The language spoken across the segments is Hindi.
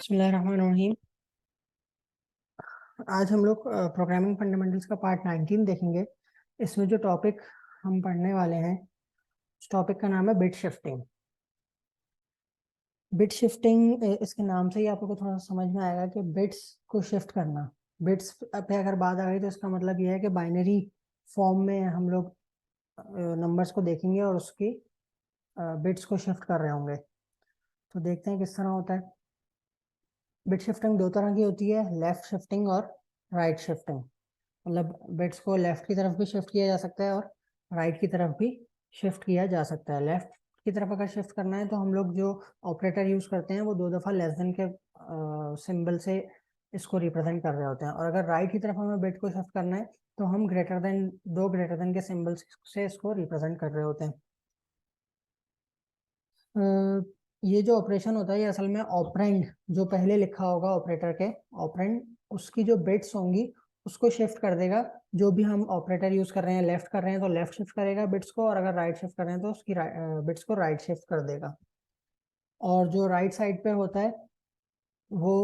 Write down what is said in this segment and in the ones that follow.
बिस्मिल्लाहिर्रहमानिर्रहीम। आज हम लोग प्रोग्रामिंग फंडामेंटल्स का पार्ट 19 देखेंगे। इसमें जो टॉपिक हम पढ़ने वाले हैं, उस टॉपिक का नाम है बिट शिफ्टिंग। बिट शिफ्टिंग, इसके नाम से ही आप लोगों को थोड़ा समझ में आएगा कि बिट्स को शिफ्ट करना। बिट्स पे अगर बात आ गई तो इसका मतलब यह है कि बाइनरी फॉर्म में हम लोग नंबर्स को देखेंगे और उसकी बिट्स को शिफ्ट कर रहे होंगे। तो देखते हैं किस तरह होता है। बिट शिफ्टिंग दो तरह की होती है, लेफ्ट शिफ्टिंग और राइट शिफ्टिंग। मतलब बिट्स को लेफ्ट की तरफ भी शिफ्ट किया जा सकता है और राइट की तरफ भी शिफ्ट किया जा सकता है। लेफ्ट की तरफ अगर शिफ्ट करना है तो हम लोग जो ऑपरेटर यूज करते हैं वो दो दफा लेस देन के सिंबल से इसको रिप्रेजेंट कर रहे होते हैं। और अगर राइट की तरफ हमें बिट को शिफ्ट करना है तो हम ग्रेटर देन, दो ग्रेटर देन के सिंबल से इसको रिप्रेजेंट कर रहे होते हैं। ये जो ऑपरेशन होता है ये असल में ऑपरेंड, जो पहले लिखा होगा ऑपरेटर के ऑपरेंड, उसकी जो बिट्स होंगी उसको शिफ्ट कर देगा। जो भी हम ऑपरेटर यूज कर रहे हैं, लेफ्ट कर रहे हैं तो लेफ्ट शिफ्ट करेगा बिट्स को, और अगर राइट शिफ्ट कर रहे हैं तो उसकी बिट्स को राइट शिफ्ट कर देगा। और जो राइट साइड पे होता है वो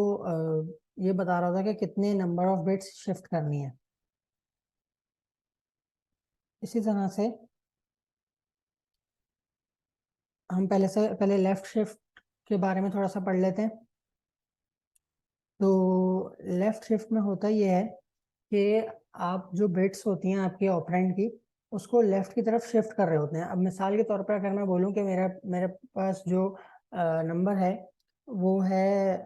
ये बता रहा होता है कि कितने नंबर ऑफ बिट्स शिफ्ट करनी है। इसी तरह से हम पहले लेफ्ट शिफ्ट के बारे में थोड़ा सा पढ़ लेते हैं। तो लेफ्ट शिफ्ट में होता ये है कि आप जो बिट्स होती हैं आपकी ऑपरेंड की, उसको लेफ्ट की तरफ शिफ्ट कर रहे होते हैं। अब मिसाल के तौर पर अगर मैं बोलूं कि मेरा मेरे पास जो नंबर है वो है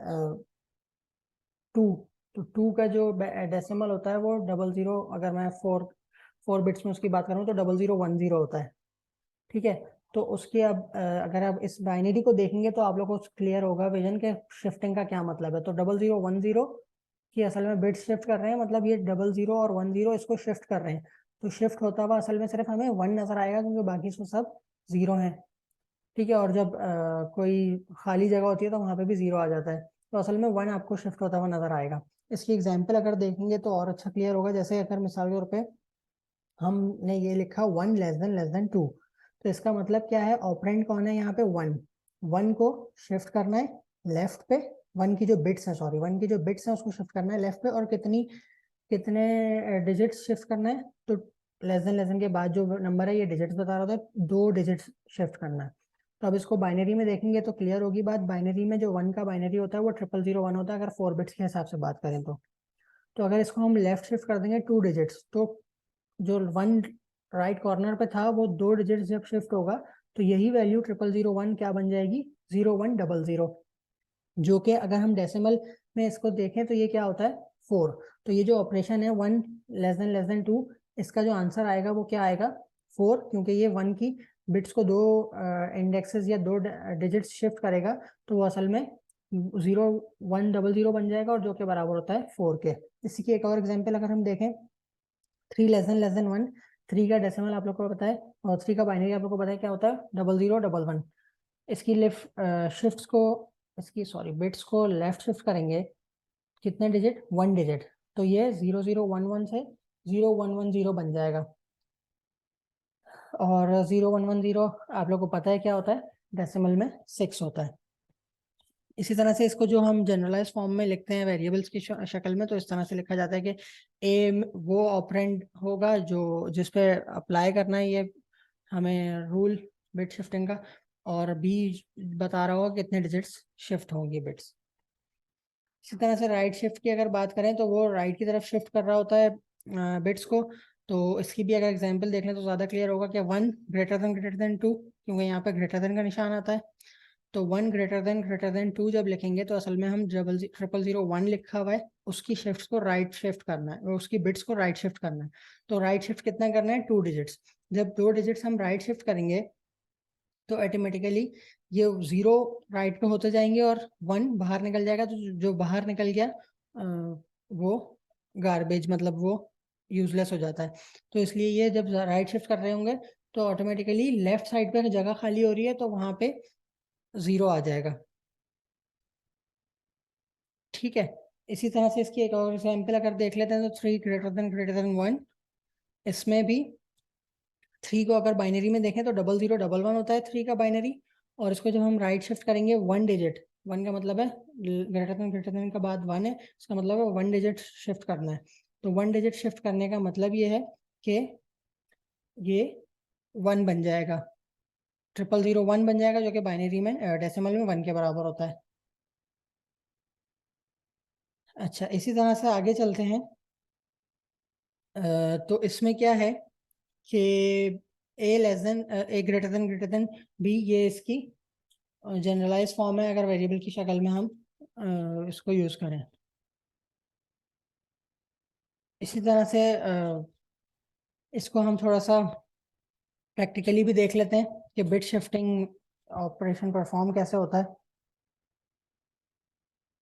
2, तो 2 का जो डेसिमल होता है वो 00, अगर मैं फोर बिट्स में उसकी बात करूं तो 0010 होता है। ठीक है, तो उसकी अब अगर आप इस बाइनरी को देखेंगे तो आप लोग को क्लियर होगा विजन के शिफ्टिंग का क्या मतलब है। तो 0010 की असल में बिट शिफ्ट कर रहे हैं, मतलब ये 00 और 10 इसको शिफ्ट कर रहे हैं। तो शिफ्ट होता हुआ असल में सिर्फ हमें 1 नजर आएगा क्योंकि बाकी सब 0 है। ठीक है, और जब कोई खाली जगह होती है तो वहां पे भी 0 आ जाता है। तो असल में 1 आपको शिफ्ट होता हुआ नजर आएगा। इसकी एग्जाम्पल अगर देखेंगे तो और अच्छा क्लियर होगा। जैसे अगर मिसाल के तौर पे हमने ये लिखा 1 लेस देन 2, तो इसका मतलब क्या है, ऑपरेंड कौन है यहाँ पे, 1। 1 को शिफ्ट करना है लेफ्ट पे, 1 की जो बिट्स है, सॉरी 1 की जो बिट्स है उसको शिफ्ट करना है लेफ्ट पे, और कितने डिजिट्स शिफ्ट करना है। तो लेस देन के बाद जो नंबर है ये डिजिट्स बता रहा था, 2 डिजिट्स शिफ्ट करना है। तो अब इसको बाइनरी में देखेंगे तो क्लियर होगी बात। बाइनरी में जो 1 का बाइनरी होता है वो 0001 होता है अगर 4 बिट्स के हिसाब से बात करें तो अगर इसको हम लेफ्ट शिफ्ट कर देंगे 2 डिजिट्स, तो जो 1 राइट कॉर्नर पे था वो 2 डिजिट जब शिफ्ट होगा तो यही वैल्यू 0001 क्या बन जाएगी, 0100, जो कि अगर हम डेसिमल में इसको देखें तो ये क्या होता है, 4। तो ये जो ऑपरेशन है 1 लेस देन 2, इसका जो आंसर आएगा वो क्या आएगा, 4, क्योंकि ये 1 की बिट्स को 2 इंडेक्सेस या 2 डिजिट्स शिफ्ट करेगा। तो वो असल में 0100 बन जाएगा, और जो के बराबर होता है 4 के। इसी की एक और एग्जाम्पल अगर हम देखें, 3 लेस देन 1, 3 का डेसिमल आप लोग को पता है और 3 का बाइनरी आप लोग को पता है क्या होता है, 0011। इसकी लेफ्ट शिफ्ट्स को, इसकी सॉरी बिट्स को लेफ्ट शिफ्ट करेंगे कितने डिजिट, 1 डिजिट, तो ये 0011 से 0110 बन जाएगा। और 0110 आप लोग को पता है क्या होता है, डेसिमल में 6 होता है। इसी तरह से इसको जो हम जनरलाइज फॉर्म में लिखते हैं वेरिएबल्स की शक्ल में, तो इस तरह से लिखा जाता है कि ए वो ऑपरेंड होगा जो जिस पे अप्लाई करना है ये हमें रूल बिट शिफ्टिंग का, और बी बता रहा होगा कितने डिजिट्स शिफ्ट होंगे बिट्स। इसी तरह से राइट शिफ्ट की अगर बात करें तो वो राइट की तरफ शिफ्ट कर रहा होता है बिट्स को। तो इसकी भी अगर एग्जांपल देख लें तो ज़्यादा क्लियर होगा कि 1 ग्रेटर देन 2, क्योंकि यहाँ पे ग्रेटर देन का निशान आता है। तो 1 ग्रेटर देन 2 जब लिखेंगे तो असल में हम 0001 लिखा हुआ है उसकी शिफ्ट को राइट शिफ्ट करना है, और उसकी बिट्स को राइट शिफ्ट करना है। तो राइट शिफ्ट कितना करना है, 2 डिजिट्स। जब 2 डिजिट्स हम राइट शिफ्ट करेंगे तो ऑटोमेटिकली ये 0 राइट पे होते जाएंगे और 1 बाहर निकल जाएगा। तो जो बाहर निकल गया वो गार्बेज, मतलब वो यूजलेस हो जाता है। तो इसलिए ये जब राइट शिफ्ट कर रहे होंगे तो ऑटोमेटिकली लेफ्ट साइड पे जगह खाली हो रही है तो वहां पे 0 आ जाएगा। ठीक है, इसी तरह से इसकी एक और एग्जाम्पल अगर देख लेते हैं तो 3 ग्रेटर देन 1, इसमें भी 3 को अगर बाइनरी में देखें तो 0011 होता है 3 का बाइनरी, और इसको जब हम राइट शिफ्ट करेंगे 1 डिजिट 1 का मतलब है ग्रेटर देन का बाद 1 है, इसका मतलब है 1 डिजिट शिफ्ट करना है। तो 1 डिजिट शिफ्ट करने का मतलब ये है कि ये 1 बन जाएगा, 0001 बन जाएगा, जो कि बाइनरी में डेसिमल में 1 के बराबर होता है। अच्छा, इसी तरह से आगे चलते हैं। तो इसमें क्या है कि ए ग्रेटर देन बी, ये इसकी जनरलाइज फॉर्म है अगर वेरिएबल की शक्ल में हम इसको यूज करें। इसी तरह से इसको हम थोड़ा सा प्रैक्टिकली भी देख लेते हैं कि बिट शिफ्टिंग ऑपरेशन परफॉर्म कैसे होता है।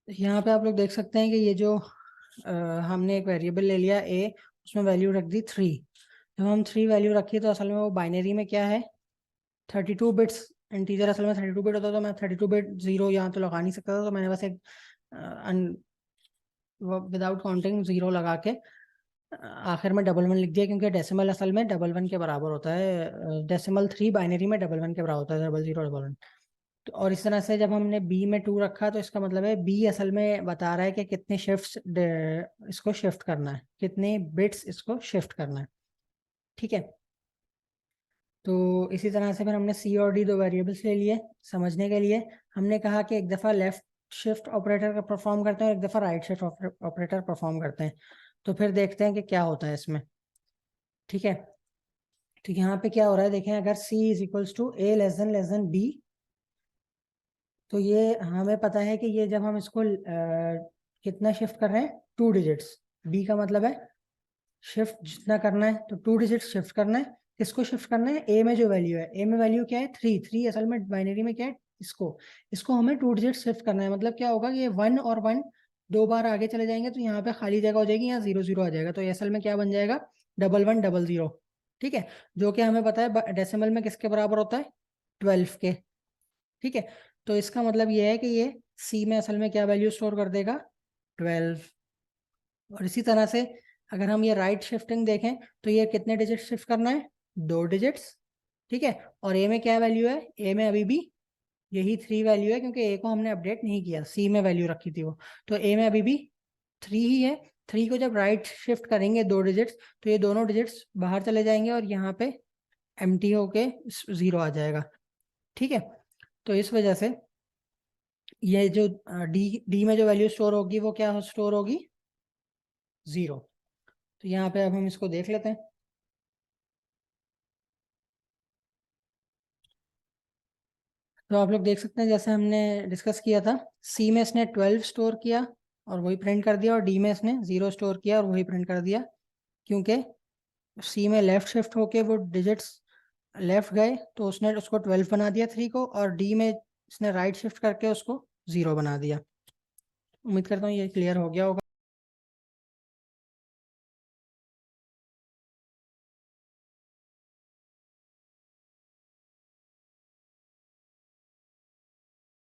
यहाँ पे आप लोग देख सकते हैं कि ये जो हमने एक वेरिएबल ले लिया ए, उसमें वैल्यू रख दी 3। जब हम 3 वैल्यू रखी तो असल में वो बाइनरी में क्या है, 32 बिट्स। इंटीजर असल में 32 बिट होता, तो मैं 32 बिट जीरो यहाँ तो लगा नहीं सकता था, तो मैंने बस एक विदाउट काउंटिंग जीरो लगा के आखिर में डबल वन लिख दिया, क्योंकि डेसिमल असल में डबल वन के बराबर होता है। डेसिमल 3 बाइनरी में डबल वन के बराबर होता है, 0001। तो और इस तरह से जब हमने बी में 2 रखा तो इसका मतलब है बी असल में बता रहा है कि कितने शिफ्ट्स इसको शिफ्ट करना है, कितने बिट्स इसको शिफ्ट करना है। ठीक है, तो इसी तरह से फिर हमने सी और डी, दो वेरिएबल्स ले लिए समझने के लिए। हमने कहा कि एक दफ़ा लेफ्ट शिफ्ट ऑपरेटर का परफॉर्म करते हैं और एक दफ़ा राइट शिफ्ट ऑपरेटर परफॉर्म करते हैं। तो फिर देखते हैं कि क्या होता है इसमें। ठीक है, तो यहाँ पे क्या हो रहा है देखें, अगर C is equals to A less than B, तो ये हमें पता है कि ये जब हम इसको कितना शिफ्ट कर रहे हैं, 2 डिजिट्स। बी का मतलब है शिफ्ट जितना करना है, तो 2 डिजिट्स शिफ्ट करना है। किसको शिफ्ट करना है, ए में जो वैल्यू है, ए में वैल्यू क्या है 3। असल में बाइनरी में क्या है, इसको इसको हमें 2 डिजिट शिफ्ट करना है। मतलब क्या होगा कि ये 1 और 1 दो बार आगे चले जाएंगे, तो यहाँ पे खाली जगह हो जाएगी, यहाँ 00 आ जाएगा, तो ये असल में क्या बन जाएगा, 1100। ठीक है, जो कि हमें पता है डेसिमल में किसके बराबर होता है, 12 के। ठीक है, तो इसका मतलब ये है कि ये सी में असल में क्या वैल्यू स्टोर कर देगा, 12। और इसी तरह से अगर हम ये राइट शिफ्टिंग देखें तो ये कितने डिजिट शिफ्ट करना है, 2 डिजिट्स। ठीक है, और ए में क्या वैल्यू है, ए में अभी भी यही 3 वैल्यू है, क्योंकि ए को हमने अपडेट नहीं किया, सी में वैल्यू रखी थी वो, तो ए में अभी भी 3 ही है। 3 को जब राइट शिफ्ट करेंगे 2 डिजिट्स, तो ये दोनों डिजिट्स बाहर चले जाएंगे और यहाँ पे एम्प्टी होके 0 आ जाएगा। ठीक है, तो इस वजह से ये जो डी डी में जो वैल्यू स्टोर होगी वो क्या स्टोर होगी, 0। तो यहाँ पे अब हम इसको देख लेते हैं। तो आप लोग देख सकते हैं जैसे हमने डिस्कस किया था, सी में इसने 12 स्टोर किया और वही प्रिंट कर दिया, और डी में इसने 0 स्टोर किया और वही प्रिंट कर दिया, क्योंकि सी में लेफ्ट शिफ्ट होके वो डिजिट्स लेफ्ट गए, तो उसने उसको 12 बना दिया 3 को, और डी में इसने राइट शिफ्ट करके उसको 0 बना दिया। उम्मीद करता हूँ ये क्लियर हो गया होगा।